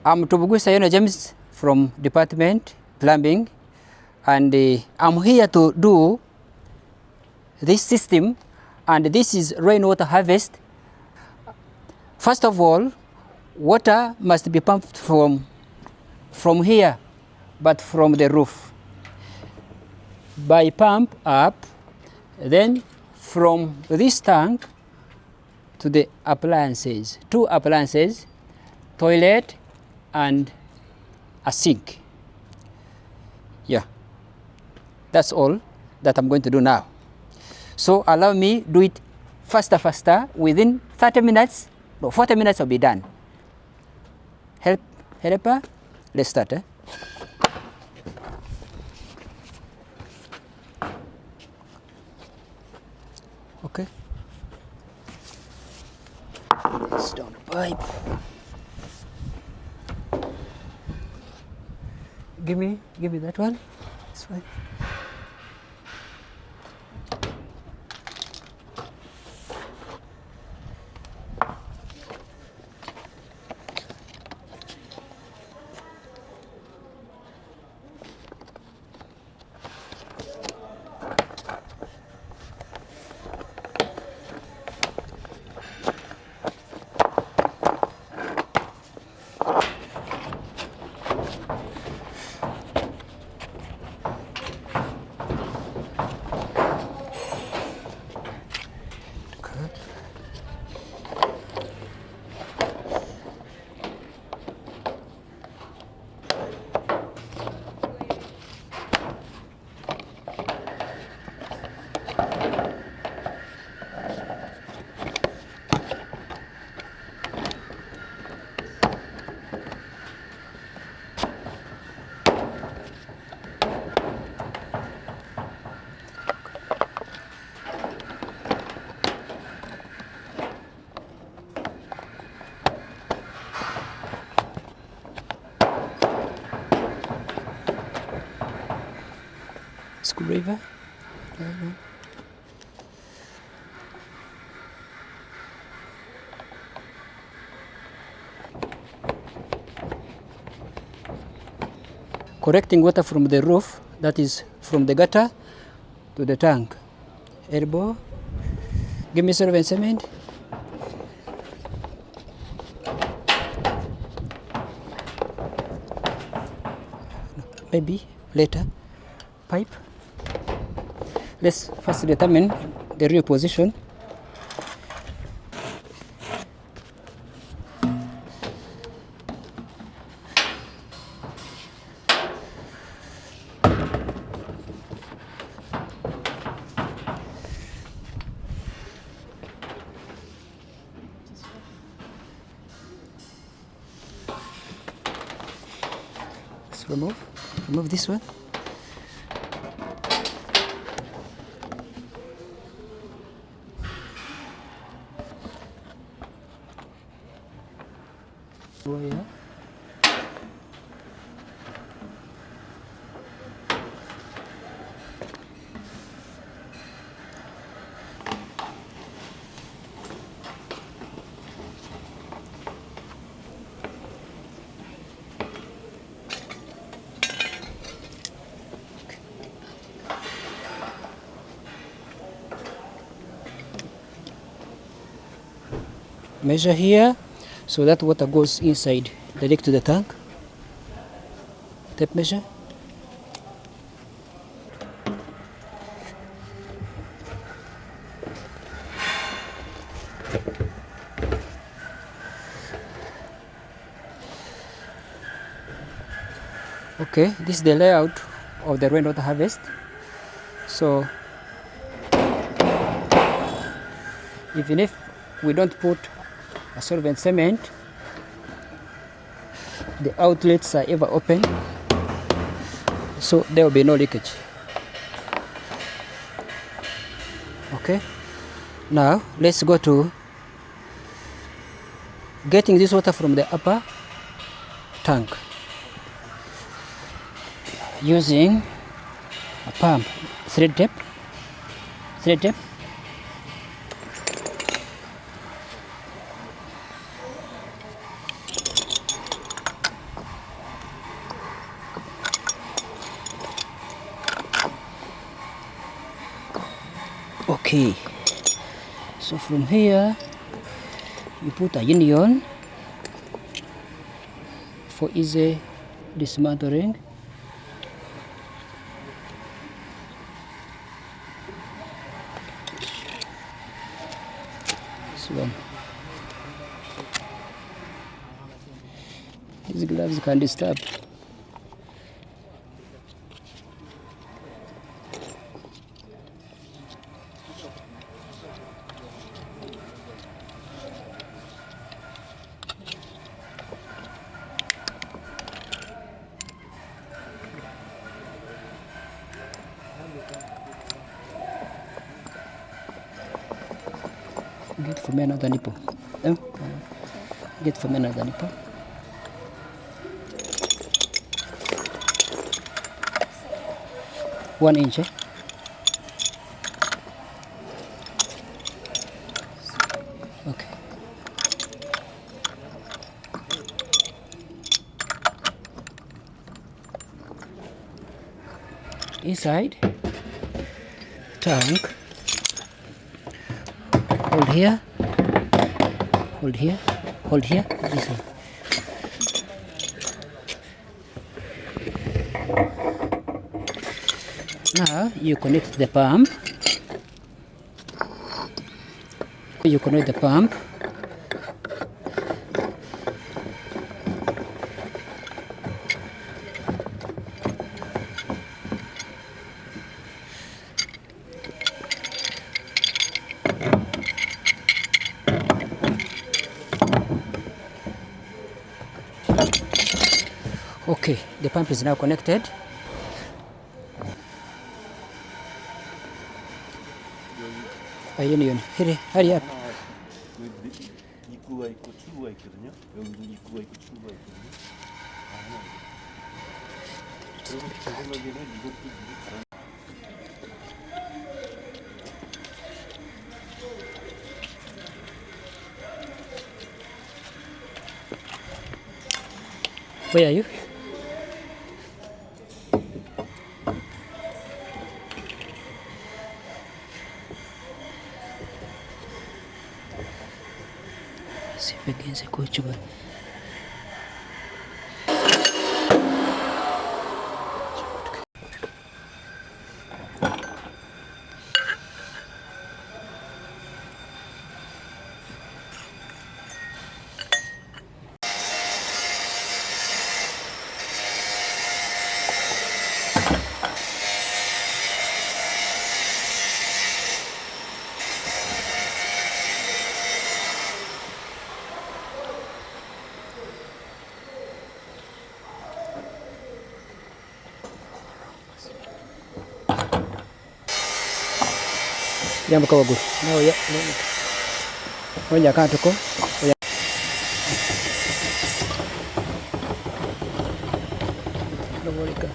I'm Tubugu Sayona James from Department Plumbing, and I'm here to do this system, and this is rainwater harvest. First of all, water must be pumped from here, but from the roof. By pump up, then from this tank to the appliances, 2 appliances, toilet and a sink. Yeah, that's all that I'm going to do now. So allow me do it faster. Within 30 minutes, no, 40 minutes I'll be done. Helper, let's start. Okay. Let's down the pipe. Give me that one. This one. Screwdriver. Collecting water from the roof, that is from the gutter to the tank. Elbow. Give me solvent cement. Maybe later. Pipe. Let's first determine the real position. Let's remove this one. Yeah. Measure here so that water goes inside direct to the tank. Tape measure. Okay, this is the layout of the rainwater harvest. So even if we don't put a solvent cement, the outlets are ever open, so there will be no leakage. Okay, now let's go to getting this water from the upper tank using a pump, thread tape. Okay, so from here you put a union for easy dismantling. This one. These gloves can disturb. Get for me another nipple. Get for me another nipple. One inch. Okay. Inside tank. Hold here. Hold here. Hold here. This one. Now you connect the pump. You connect the pump. Okay, the pump is now connected. Union. Hurry up. 입구가 있고 출구가 있거든요. 여기도 입구가 있고 출구가 있거든요. 그래서 제 생각에는 이것도 다른. Where are you? See if I can see Coach. Yang berkawan bagus. Oh ya. Oh ya kan tuh. Oh ya. Boleh ke?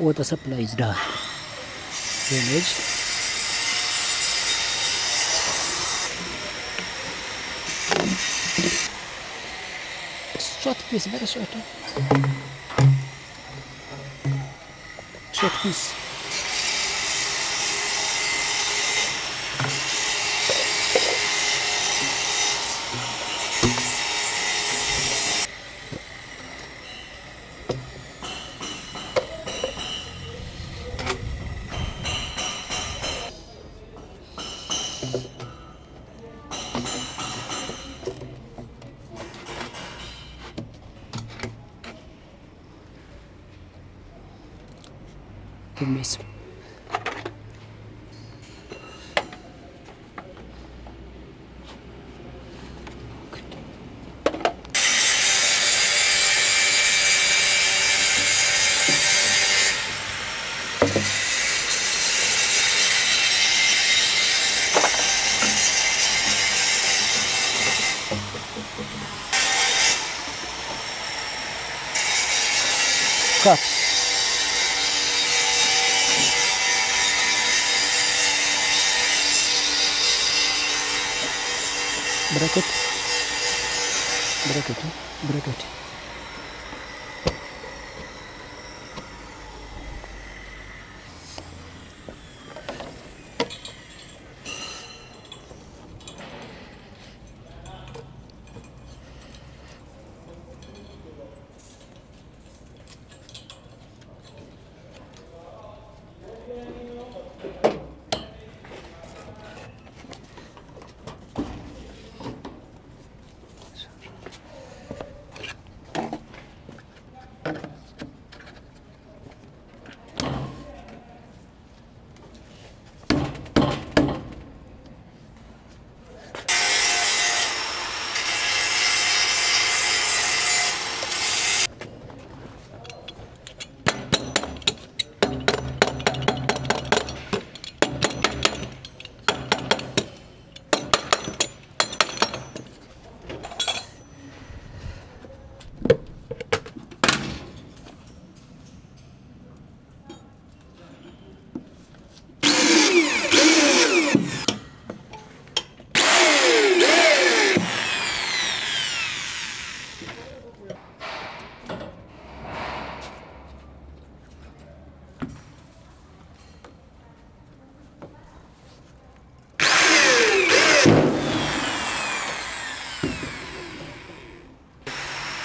water supply is done. Drainage. Short piece, very short. Short piece. Give me some. Cut. Bracket. Bracket. Bracket.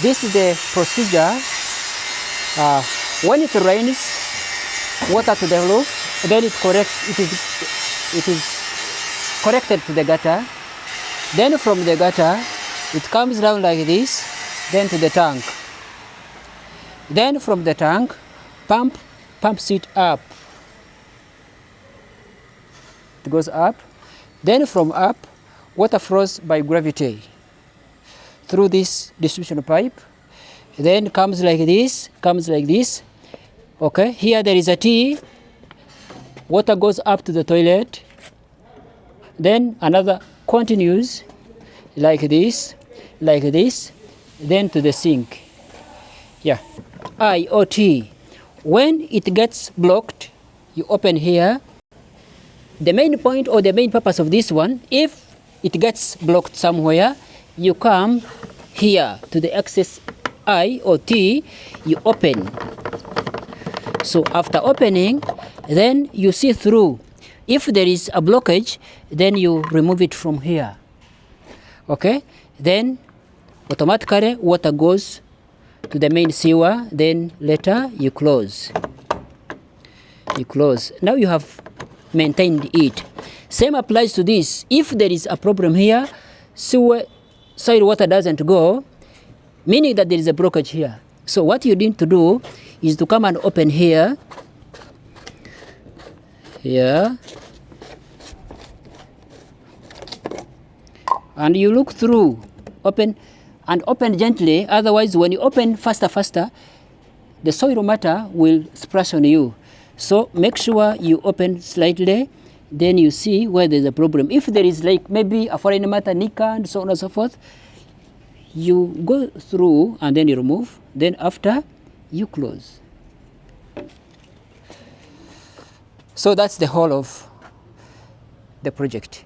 This is the procedure. When it rains, water to the roof, then it is connected to the gutter. Then from the gutter, it comes down like this, then to the tank. Then from the tank, pumps it up. It goes up. Then from up, water flows by gravity through this distribution pipe, then comes like this, okay? Here there is a T, water goes up to the toilet, then another continues like this, then to the sink. Yeah, I or T. When it gets blocked, you open here. The main point or the main purpose of this one, if it gets blocked somewhere, you come here to the access I or T, you open. So after opening, then you see through. If there is a blockage, then you remove it from here. Okay? Then automatically water goes to the main sewer, then later you close. You close. Now you have maintained it. Same applies to this. If there is a problem here, soil water doesn't go, meaning that there is a blockage here. So what you need to do is to come and open here. Here. And you look through. Open and open gently. Otherwise, when you open faster, the soil matter will splash on you. So make sure you open slightly. Then you see where there's a problem. If there is like maybe a foreign matter, Nika, and so on and so forth, you go through and then you remove. Then after, you close. So that's the whole of the project.